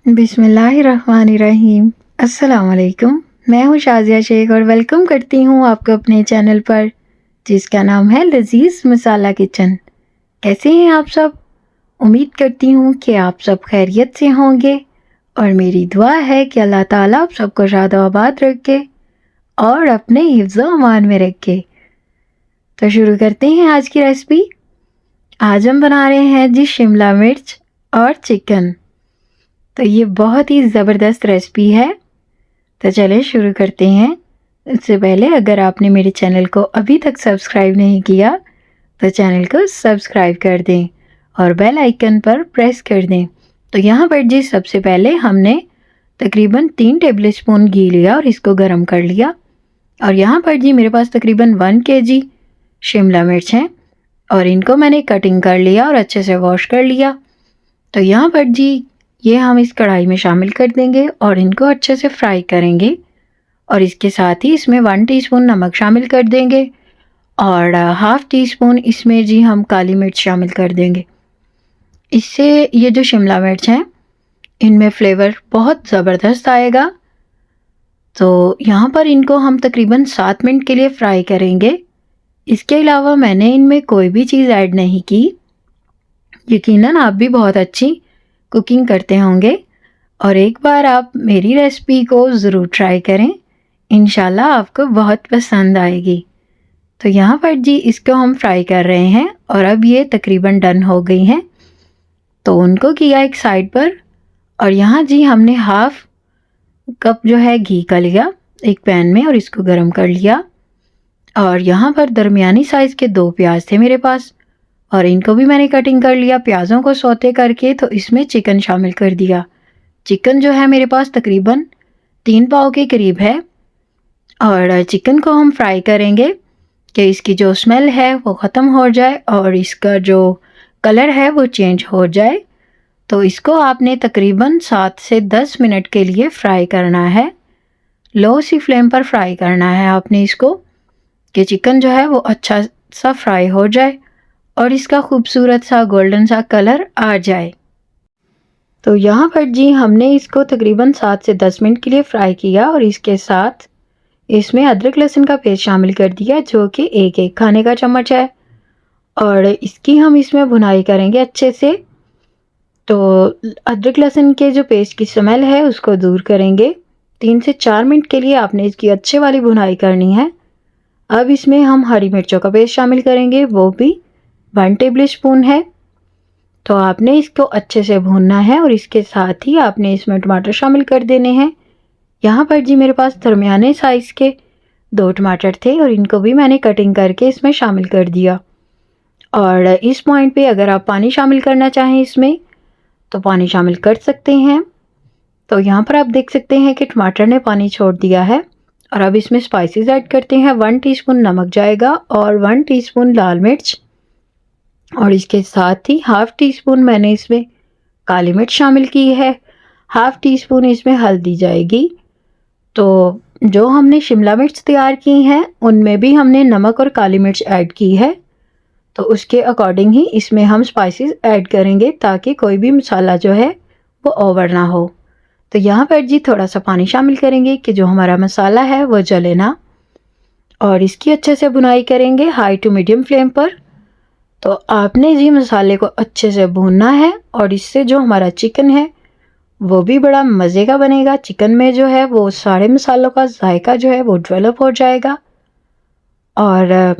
बिस्मिल्लाहिर्रहमानिर्रहीम। अस्सलाम वालेकुम। मैं हूँ शाज़िया शेख और वेलकम करती हूँ आपको अपने चैनल पर जिसका नाम है लजीज मसाला किचन। कैसे हैं आप सब? उम्मीद करती हूँ कि आप सब खैरियत से होंगे और मेरी दुआ है कि अल्लाह ताला आप सबको शाद आबाद रखे और अपने हिफ्ज़ो अमान में रखे। तो शुरू करते हैं आज की रेसिपी। आज हम बना रहे हैं जी शिमला मिर्च और चिकन। तो ये बहुत ही ज़बरदस्त रेसिपी है। तो चलें शुरू करते हैं। उससे पहले अगर आपने मेरे चैनल को अभी तक सब्सक्राइब नहीं किया तो चैनल को सब्सक्राइब कर दें और बेल आइकन पर प्रेस कर दें। तो यहाँ पर जी सबसे पहले हमने तकरीबन 3 टेबलस्पून घी लिया और इसको गर्म कर लिया। और यहाँ पर जी मेरे पास तकरीबन 1 kg शिमला मिर्च हैं और इनको मैंने कटिंग कर लिया और अच्छे से वॉश कर लिया। तो यहाँ पर जी ये हम इस कढ़ाई में शामिल कर देंगे और इनको अच्छे से फ्राई करेंगे। और इसके साथ ही इसमें 1 टीस्पून नमक शामिल कर देंगे और हाफ़ टी स्पून इसमें जी हम काली मिर्च शामिल कर देंगे। इससे ये जो शिमला मिर्च हैं इनमें फ्लेवर बहुत ज़बरदस्त आएगा। तो यहाँ पर इनको हम तकरीबन 7 मिनट के लिए फ्राई करेंगे। इसके अलावा मैंने इनमें कोई भी चीज़ ऐड नहीं की। यकीनन आप भी बहुत अच्छी कुकिंग करते होंगे और एक बार आप मेरी रेसिपी को ज़रूर ट्राई करें, इंशाल्लाह आपको बहुत पसंद आएगी। तो यहाँ पर जी इसको हम फ्राई कर रहे हैं और अब ये तकरीबन डन हो गई हैं। तो उनको किया एक साइड पर और यहाँ जी हमने हाफ़ कप जो है घी का लिया एक पैन में और इसको गर्म कर लिया। और यहाँ पर दरमियानी साइज़ के 2 प्याज थे मेरे पास और इनको भी मैंने कटिंग कर लिया। प्याज़ों को सौते करके तो इसमें चिकन शामिल कर दिया। चिकन जो है मेरे पास तकरीबन 3 पाव के करीब है और चिकन को हम फ्राई करेंगे कि इसकी जो स्मेल है वो ख़त्म हो जाए और इसका जो कलर है वो चेंज हो जाए। तो इसको आपने तकरीबन 7 से 10 मिनट के लिए फ्राई करना है। लो सी फ्लेम पर फ्राई करना है आपने इसको कि चिकन जो है वो अच्छा सा फ्राई हो जाए और इसका खूबसूरत सा गोल्डन सा कलर आ जाए। तो यहाँ पर जी हमने इसको तकरीबन 7 से 10 मिनट के लिए फ्राई किया और इसके साथ इसमें अदरक लहसुन का पेस्ट शामिल कर दिया जो कि एक खाने का चम्मच है और इसकी हम इसमें भुनाई करेंगे अच्छे से। तो अदरक लहसुन के जो पेस्ट की स्मेल है उसको दूर करेंगे। 3 से 4 मिनट के लिए आपने इसकी अच्छे वाली भुनाई करनी है। अब इसमें हम हरी मिर्चों का पेस्ट शामिल करेंगे, वो भी 1 टेबल स्पून है। तो आपने इसको अच्छे से भूनना है और इसके साथ ही आपने इसमें टमाटर शामिल कर देने हैं। यहाँ पर जी मेरे पास दरमियाने साइज़ के 2 टमाटर थे और इनको भी मैंने कटिंग करके इसमें शामिल कर दिया। और इस पॉइंट पे अगर आप पानी शामिल करना चाहें इसमें तो पानी शामिल कर सकते हैं। तो यहाँ पर आप देख सकते हैं कि टमाटर ने पानी छोड़ दिया है और अब इसमें स्पाइसेस ऐड करते हैं। 1 टीस्पून नमक जाएगा और 1 टीस्पून लाल मिर्च और इसके साथ ही हाफ़ टी स्पून मैंने इसमें काली मिर्च शामिल की है। हाफ़ टी स्पून इसमें हल्दी जाएगी। तो जो हमने शिमला मिर्च तैयार की हैं उनमें भी हमने नमक और काली मिर्च ऐड की है। तो उसके अकॉर्डिंग ही इसमें हम स्पाइसेस ऐड करेंगे ताकि कोई भी मसाला जो है वो ओवर ना हो। तो यहाँ पर जी थोड़ा सा पानी शामिल करेंगे कि जो हमारा मसाला है वो जले ना और इसकी अच्छे से भुनाई करेंगे हाई टू मीडियम फ्लेम पर। तो आपने जी मसाले को अच्छे से भूनना है और इससे जो हमारा चिकन है वो भी बड़ा मज़े का बनेगा। चिकन में जो है वो सारे मसालों का जायका जो है वो डेवलप हो जाएगा। और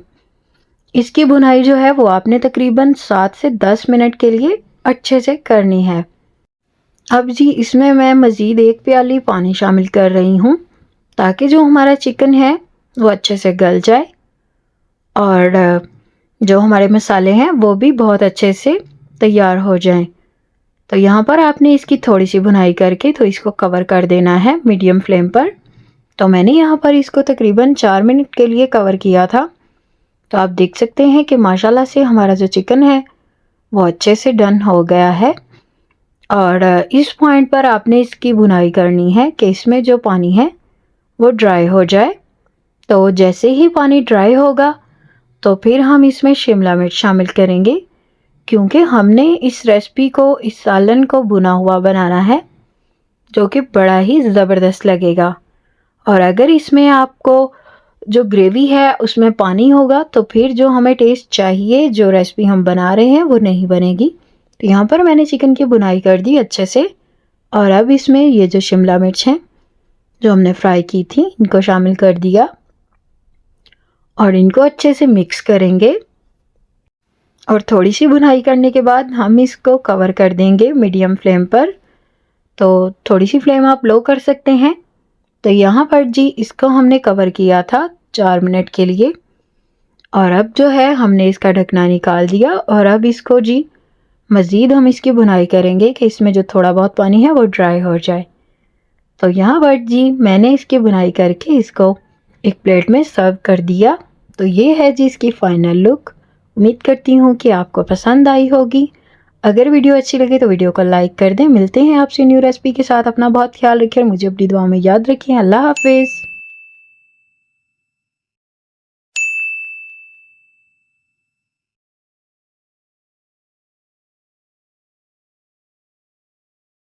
इसकी भुनाई जो है वो आपने तकरीबन 7 से 10 मिनट के लिए अच्छे से करनी है। अब जी इसमें मैं मज़ीद 1 प्याली पानी शामिल कर रही हूँ ताकि जो हमारा चिकन है वो अच्छे से गल जाए और जो हमारे मसाले हैं वो भी बहुत अच्छे से तैयार हो जाएं। तो यहाँ पर आपने इसकी थोड़ी सी भुनाई करके तो इसको कवर कर देना है मीडियम फ्लेम पर। तो मैंने यहाँ पर इसको तकरीबन 4 मिनट के लिए कवर किया था। तो आप देख सकते हैं कि माशाल्लाह से हमारा जो चिकन है वो अच्छे से डन हो गया है। और इस पॉइंट पर आपने इसकी भुनाई करनी है कि इसमें जो पानी है वो ड्राई हो जाए। तो जैसे ही पानी ड्राई होगा तो फिर हम इसमें शिमला मिर्च शामिल करेंगे क्योंकि हमने इस रेसिपी को, इस सालन को भुना हुआ बनाना है। जो कि बड़ा ही ज़बरदस्त लगेगा। और अगर इसमें आपको जो ग्रेवी है उसमें पानी होगा तो फिर जो हमें टेस्ट चाहिए, जो रेसिपी हम बना रहे हैं, वो नहीं बनेगी। तो यहाँ पर मैंने चिकन की भुनाई कर दी अच्छे से। और अब इसमें ये जो शिमला मिर्च हैं जो हमने फ्राई की थी, इनको शामिल कर दिया और इनको अच्छे से मिक्स करेंगे। और थोड़ी सी भुनाई करने के बाद हम इसको कवर कर देंगे मीडियम फ्लेम पर। तो थोड़ी सी फ्लेम आप लो कर सकते हैं। तो यहाँ पर जी इसको हमने कवर किया था 4 मिनट के लिए। और अब जो है हमने इसका ढकना निकाल दिया और अब इसको जी मज़ीद हम इसकी भुनाई करेंगे कि इसमें जो थोड़ा बहुत पानी है वो ड्राई हो जाए। तो यहाँ पर जी मैंने इसकी भुनाई करके इसको एक प्लेट में सर्व कर दिया। तो ये है जी इसकी फ़ाइनल लुक। उम्मीद करती हूँ कि आपको पसंद आई होगी। अगर वीडियो अच्छी लगे तो वीडियो को लाइक कर दें। मिलते हैं आपसे न्यू रेसिपी के साथ। अपना बहुत ख्याल रखिए और मुझे अपनी दुआ में याद रखिए। अल्लाह हाफिज़।